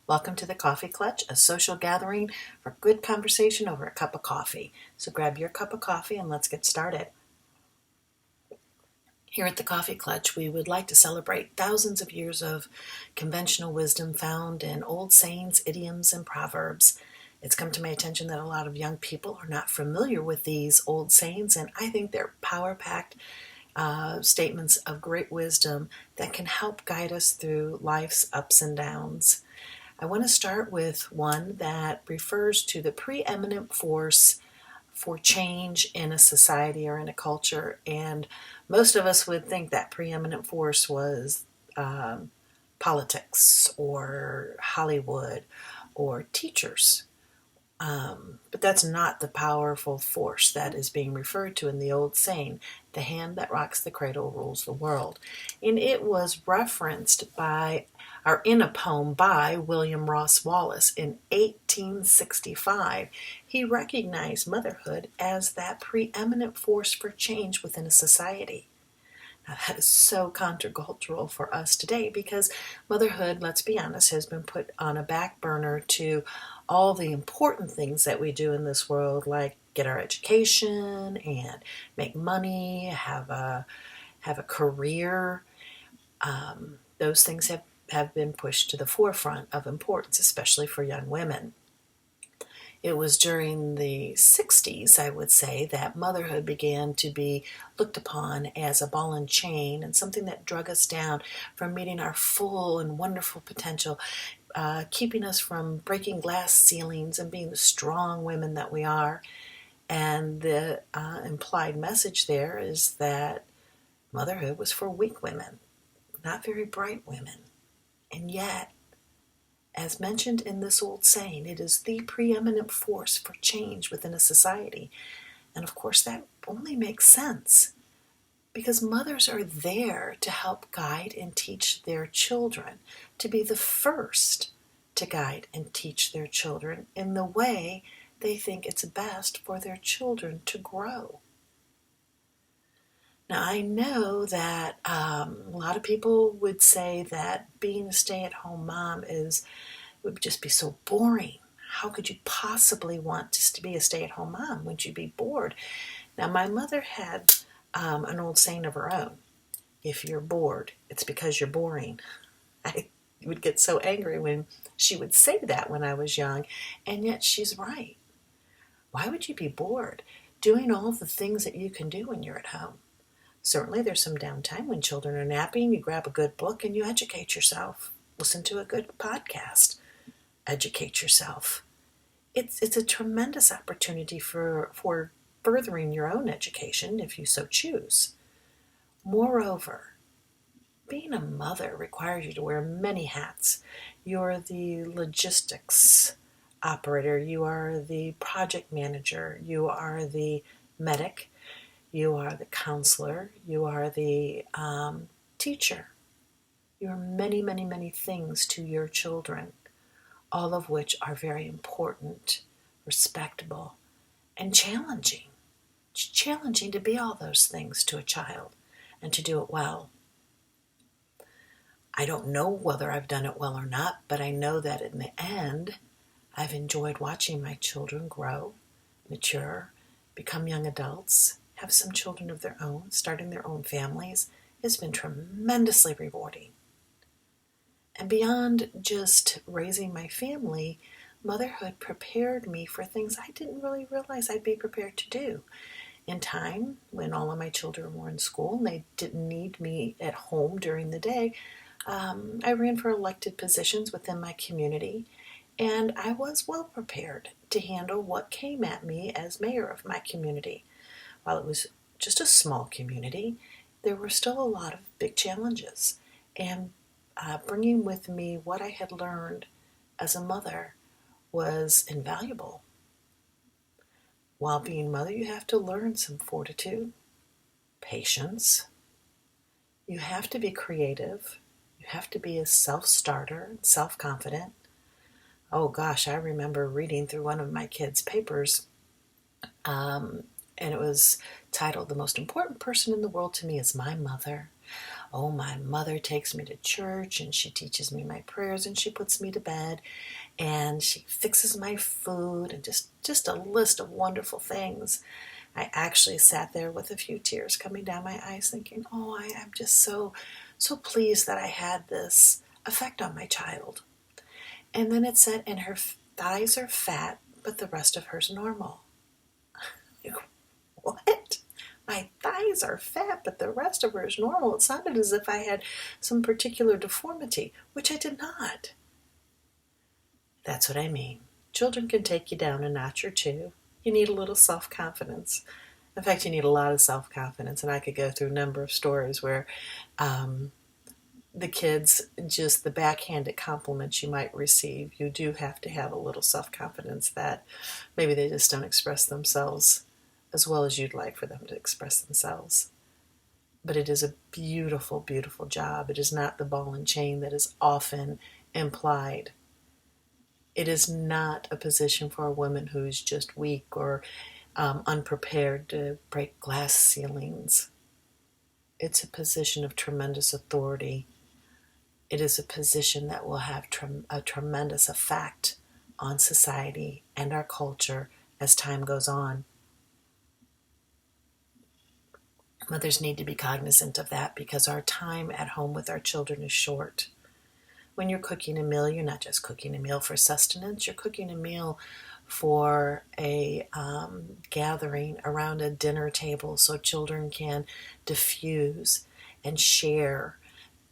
Welcome to the Coffee Clutch, a social gathering for good conversation over a cup of coffee. So grab your cup of coffee and let's get started. Here at the Coffee Clutch, we would like to celebrate thousands of years of conventional wisdom found in old sayings, idioms, and proverbs. It's come to my attention that a lot of young people are not familiar with these old sayings, and I think they're power-packed statements of great wisdom that can help guide us through life's ups and downs. I want to start with one that refers to the preeminent force for change in a society or in a culture. And most of us would think that preeminent force was politics or Hollywood or teachers. But that's not the powerful force that is being referred to in the old saying, the hand that rocks the cradle rules the world. And it was referenced in a poem by William Ross Wallace in 1865. He recognized motherhood as that preeminent force for change within a society. Now, that is so countercultural for us today because motherhood, let's be honest, has been put on a back burner to all the important things that we do in this world, like get our education and make money, have a career. Those things have been pushed to the forefront of importance, especially for young women. It was during the 60s, I would say, that motherhood began to be looked upon as a ball and chain and something that drug us down from meeting our full and wonderful potential, keeping us from breaking glass ceilings and being the strong women that we are. And the implied message there is that motherhood was for weak women, not very bright women. And yet, as mentioned in this old saying, it is the preeminent force for change within a society. And of course, that only makes sense because mothers are there to help guide and teach their children, to be the first to guide and teach their children in the way they think it's best for their children to grow. Now, I know that a lot of people would say that being a stay-at-home mom would just be so boring. How could you possibly want to be a stay-at-home mom? Would you be bored? Now, my mother had an old saying of her own. If you're bored, it's because you're boring. I would get so angry when she would say that when I was young, and yet she's right. Why would you be bored doing all the things that you can do when you're at home? Certainly there's some downtime when children are napping. You grab a good book and you educate yourself. Listen to a good podcast. Educate yourself. It's a tremendous opportunity for furthering your own education if you so choose. Moreover, being a mother requires you to wear many hats. You're the logistics operator. You are the project manager. You are the medic. You are the counselor. You are the teacher. You are many, many, many things to your children, all of which are very important, respectable, and challenging. It's challenging to be all those things to a child and to do it well. I don't know whether I've done it well or not, but I know that in the end, I've enjoyed watching my children grow, mature, become young adults, have some children of their own, starting their own families. It's been tremendously rewarding. And beyond just raising my family, motherhood prepared me for things I didn't really realize I'd be prepared to do. In time, when all of my children were in school and they didn't need me at home during the day, I ran for elected positions within my community, and I was well prepared to handle what came at me as mayor of my community. While it was just a small community, there were still a lot of big challenges, and bringing with me what I had learned as a mother was invaluable. While being mother, you have to learn some fortitude, patience. You have to be creative. You have to be a self-starter, self-confident. Oh gosh, I remember reading through one of my kids' papers, and it was titled, "The Most Important Person in the World to Me is My Mother." Oh, my mother takes me to church and she teaches me my prayers and she puts me to bed and she fixes my food and just a list of wonderful things. I actually sat there with a few tears coming down my eyes thinking, oh, I'm just so pleased that I had this effect on my child. And then it said, and her thighs are fat, but the rest of her's normal. Like, what? My thighs are fat, but the rest of her is normal. It sounded as if I had some particular deformity, which I did not. That's what I mean. Children can take you down a notch or two. You need a little self-confidence. In fact, you need a lot of self-confidence, and I could go through a number of stories where the kids, just the backhanded compliments you might receive, you do have to have a little self-confidence that maybe they just don't express themselves as well as you'd like for them to express themselves. But it is a beautiful, beautiful job. It is not the ball and chain that is often implied. It is not a position for a woman who's just weak or unprepared to break glass ceilings. It's a position of tremendous authority. It is a position that will have a tremendous effect on society and our culture as time goes on. Mothers need to be cognizant of that because our time at home with our children is short. When you're cooking a meal, you're not just cooking a meal for sustenance, you're cooking a meal for a gathering around a dinner table so children can diffuse and share,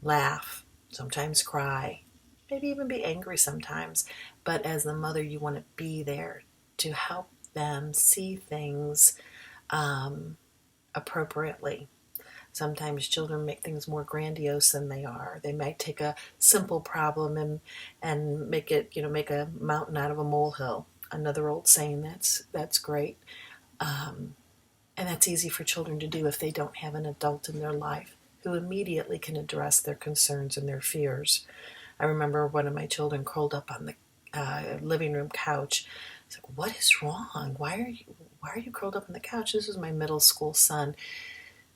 laugh, sometimes cry, maybe even be angry sometimes. But as the mother, you want to be there to help them see things appropriately. Sometimes children make things more grandiose than they are. They might take a simple problem and make it, make a mountain out of a molehill. Another old saying that's great. And that's easy for children to do if they don't have an adult in their life who immediately can address their concerns and their fears. I remember one of my children curled up on the living room couch. I was like, "What is wrong? Why are you curled up on the couch?" This was my middle school son,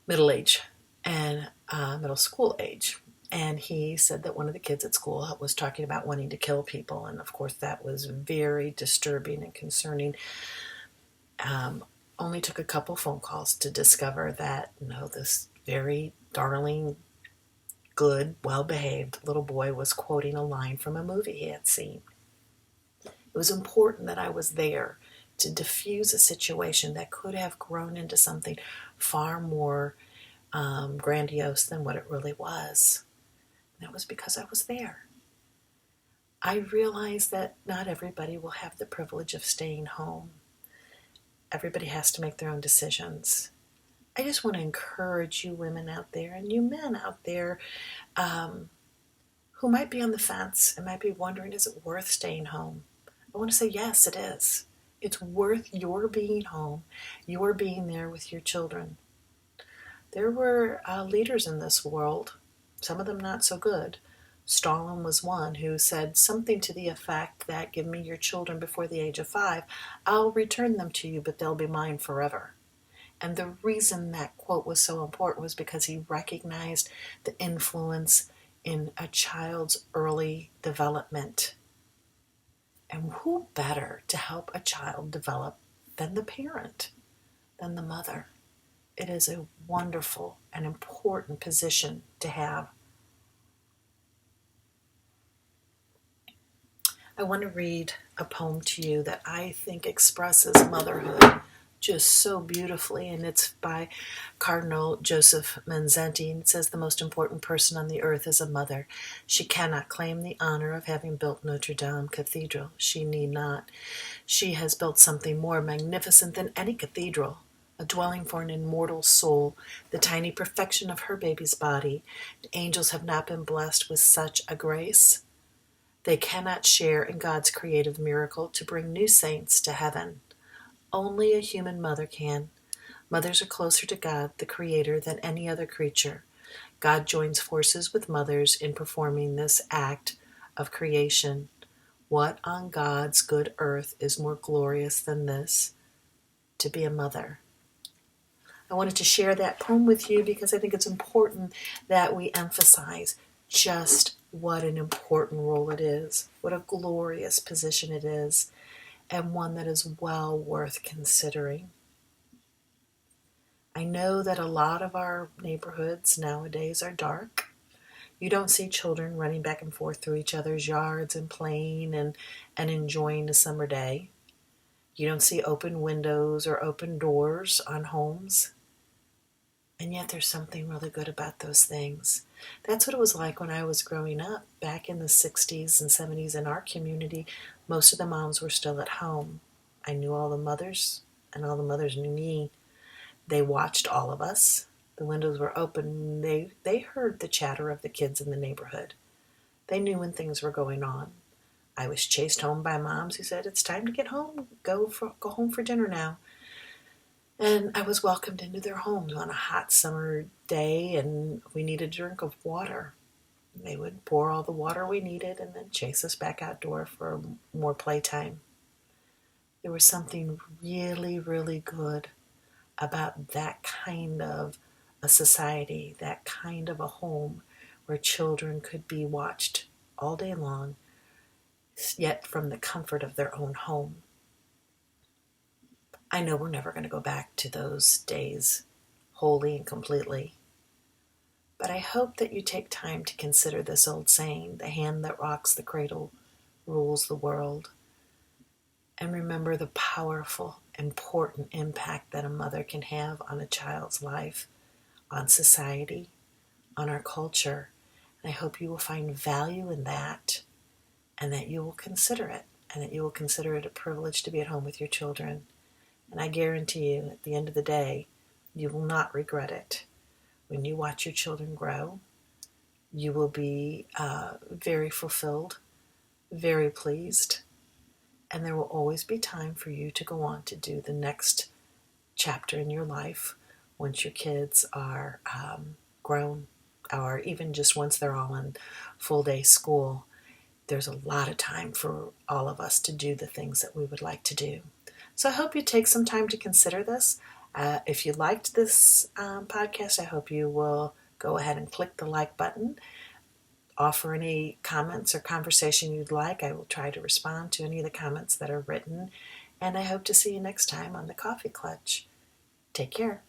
middle age, and middle school age. And he said that one of the kids at school was talking about wanting to kill people. And of course, that was very disturbing and concerning. Only took a couple phone calls to discover that, no, this very darling, good, well-behaved little boy was quoting a line from a movie he had seen. It was important that I was there to diffuse a situation that could have grown into something far more grandiose than what it really was. And that was because I was there. I realized that not everybody will have the privilege of staying home. Everybody has to make their own decisions. I just want to encourage you women out there and you men out there who might be on the fence and might be wondering, is it worth staying home? I want to say, yes, it is. It's worth your being home, your being there with your children. There were leaders in this world, some of them not so good. Stalin was one who said something to the effect that, give me your children before the age of 5, I'll return them to you, but they'll be mine forever. And the reason that quote was so important was because he recognized the influence in a child's early development. And who better to help a child develop than the parent, than the mother? It is a wonderful and important position to have. I want to read a poem to you that I think expresses motherhood just so beautifully, and it's by Cardinal Joseph Manzetti. It says, the most important person on the earth is a mother. She cannot claim the honor of having built Notre Dame Cathedral. She need not. She has built something more magnificent than any cathedral, a dwelling for an immortal soul, the tiny perfection of her baby's body. The angels have not been blessed with such a grace. They cannot share in God's creative miracle to bring new saints to heaven. Only a human mother can. Mothers are closer to God, the Creator, than any other creature. God joins forces with mothers in performing this act of creation. What on God's good earth is more glorious than this? To be a mother. I wanted to share that poem with you because I think it's important that we emphasize just what an important role it is, what a glorious position it is, and one that is well worth considering. I know that a lot of our neighborhoods nowadays are dark. You don't see children running back and forth through each other's yards and playing and enjoying the summer day. You don't see open windows or open doors on homes. And yet there's something really good about those things. That's what it was like when I was growing up back in the 60s and 70s in our community. Most of the moms were still at home. I knew all the mothers, and all the mothers knew me. They watched all of us. The windows were open. They heard the chatter of the kids in the neighborhood. They knew when things were going on. I was chased home by moms who said, "It's time to get home. Go home for dinner now." And I was welcomed into their homes on a hot summer day, and we needed a drink of water. They would pour all the water we needed and then chase us back outdoor for more playtime. There was something really, really good about that kind of a society, that kind of a home where children could be watched all day long, yet from the comfort of their own home. I know we're never going to go back to those days wholly and completely, but I hope that you take time to consider this old saying, the hand that rocks the cradle rules the world, and remember the powerful, important impact that a mother can have on a child's life, on society, on our culture. And I hope you will find value in that, and that you will consider it, and that you will consider it a privilege to be at home with your children. And I guarantee you, at the end of the day, you will not regret it. When you watch your children grow, you will be very fulfilled, very pleased, and there will always be time for you to go on to do the next chapter in your life once your kids are grown, or even just once they're all in full day school. There's a lot of time for all of us to do the things that we would like to do. So I hope you take some time to consider this. If you liked this podcast, I hope you will go ahead and click the like button. Offer any comments or conversation you'd like. I will try to respond to any of the comments that are written. And I hope to see you next time on the Coffee Clutch. Take care.